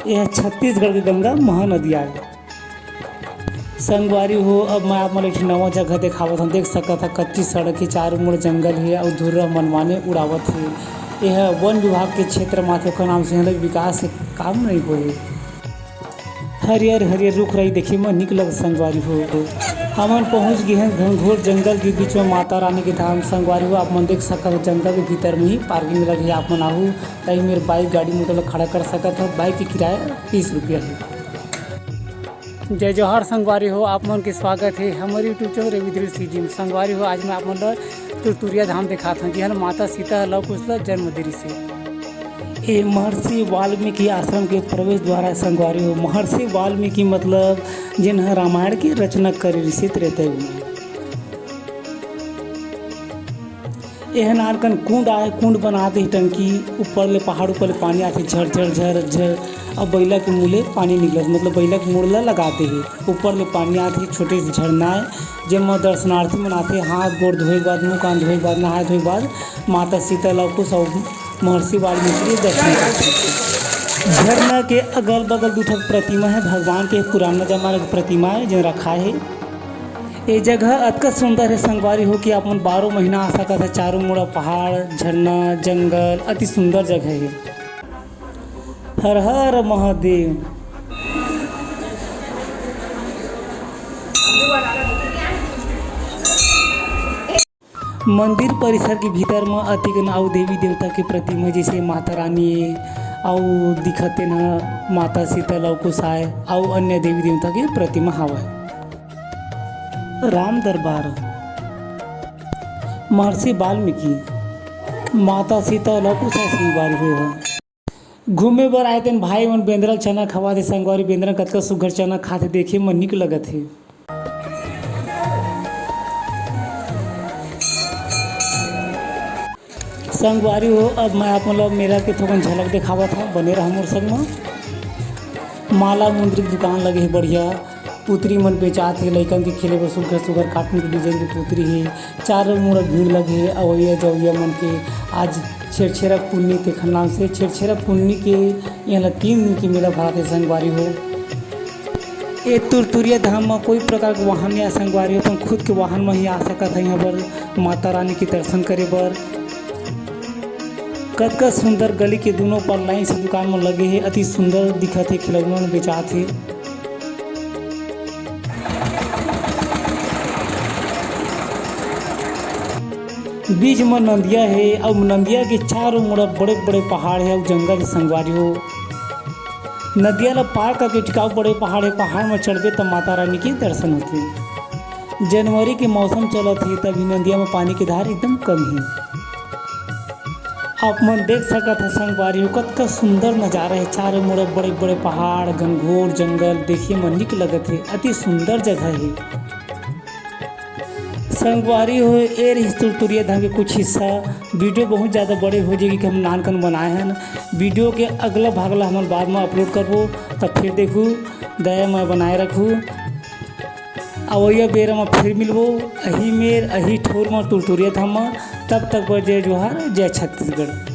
यह छत्तीसगढ़ की गंगा महानदिया है। संगवारी हो, अब मैं आप मन एक नवा जगह दिखावत हूँ। देख सकत ह कच्ची सड़क के चारों मुड़ जंगल है और धुर्रा मनमाने उड़ावत है। यह वन विभाग के क्षेत्र माथे का नाम से विकास के काम नहीं होए। हरियर हरियर रुख रही देखी में निक लग संगवारी हो। हमन पहुँच गए हैं घनघोर जंगल के बीच में माता रानी के धाम। संगवारी हो, आप मन देख सकत जंगल के भीतर में ही पार्किंग लगी। आप मन आहू कहीं मेरे बाइक गाड़ी मोटर खड़ा कर सकत हो। बाइक की किराया 30 रुपया है। जय जोहार संगवारी हो, आप मन के स्वागत है हमारे यूट्यूब चैनल रविद्र सीजी। संगवारी हो, आज मैं आप मन तुरतुरिया धाम दिखाता हूँ जिहन माता सीता लव कुश जन्म दरी से। ये महर्षि वाल्मीकि आश्रम के प्रवेश द्वार है। संगवारी हो, महर्षि वाल्मीकि मतलब जिन्ह रामायण की रचना करे ऋषित रहते हुए। यह नारकन कुंड आए, कुंड बनाते ही टंकी ऊपर ले पहाड़ ऊपर ले पानी आते झर झर झर झर। अब बैला के मुँह ले पानी निकलत मतलब बैला के मुँह ला लगाते ही ऊपर ले पानी आते। छोटे से झरना है जिसमें दर्शनार्थी मन आते। हाथ गोड़ धोए के बाद, मुँह कान धोए के बाद, नहाए धोए के बाद माता सीता लव कुश और महर्षि वाल्मीकि दर्शन करते। झरना के अगल बगल दूठक प्रतिमा है भगवान के, पुराना जमाने की प्रतिमा है जो रखा है। ये जगह अतका सुंदर है संगवारी हो कि आप मन 12 महीना आ सकत है। चारों मुड़ा पहाड़, झरना, जंगल, अति सुंदर जगह है। हर हर महादेव। मंदिर परिसर के भीतर में अतिगन अउ देवी देवता के प्रतिमा जैसे माता रानी और दिखते न माता सीता लव कुश आए और अन्य देवी देवता के प्रतिमा हवा। राम दरबार, महर्षि वाल्मीकि, माता सीता लव कुश संगवारी हो। घूमे बर आए तेन भाई मन बेंद्रा चना खवा दे। संगवारी बेंद्रा कतका सुघर चना खाते देखे मन निक लगत है। संगवारी हो, अब मैं आप मतलब मेरा के थोड़ा झलक दिखावा था। बने रहा मोर संग में। माला मुंद्रिक दुकान लगे है बढ़िया। पुतरी मन बेचात है, लइकन के खेले बर सुघर सुघर कार्टून के डिजाइन की पुतरी है। चारों मुड़ा भीड़ लगे है अवैया जवैया मन के। आज छेरछेरा पुन्नी के नाम से छेरछेरा पुन्नी के यहाँ 3 दिन की मेला भराते है। संगवारी हो, ये तुरतुरिया धाम में कोई प्रकार के वाहन या संगवारी हो तो खुद के वाहन में ही आ सकत है यहाँ पर माता रानी के दर्शन करे बर। कतका सुंदर गली के दोनों पर लाइन से दुकान में लगे है। अति सुंदर दिखत है, खिलौना में बेचात है। बीच में नदिया है और नदिया के चारों मुड़ा बड़े बड़े पहाड़ है और जंगल संगवारी हो। नदिया ला पार करके टिकाऊ बड़े पहाड़ है। पहाड़ में चढ़बे तब माता रानी के दर्शन होते। जनवरी के मौसम चलत है तभी नदिया में पानी की धार एकदम कम है। आप मन देख सकत है संगवारी हो, कतका सुंदर नज़ारा है। चारों मुड़ा बड़े बड़े पहाड़, घनघोर जंगल देखिए मन निक लगत है। अति सुंदर जगह है संगवारी हो। ये रही तुरतुरिया धाम के कुछ हिस्सा। वीडियो बहुत ज़्यादा बड़े हो जाएगी कि हम नानकन बनाए हैं। वीडियो के अगला भागला हम बाद में अपलोड करबो तब फिर देखूँ दया मैं बनाए रखूँ। अवैया बेरा में फिर मिलबो अही मेर अही ठोर में तुरतुरिया धाम में। तब तक पर जय जोहार, जय छत्तीसगढ़।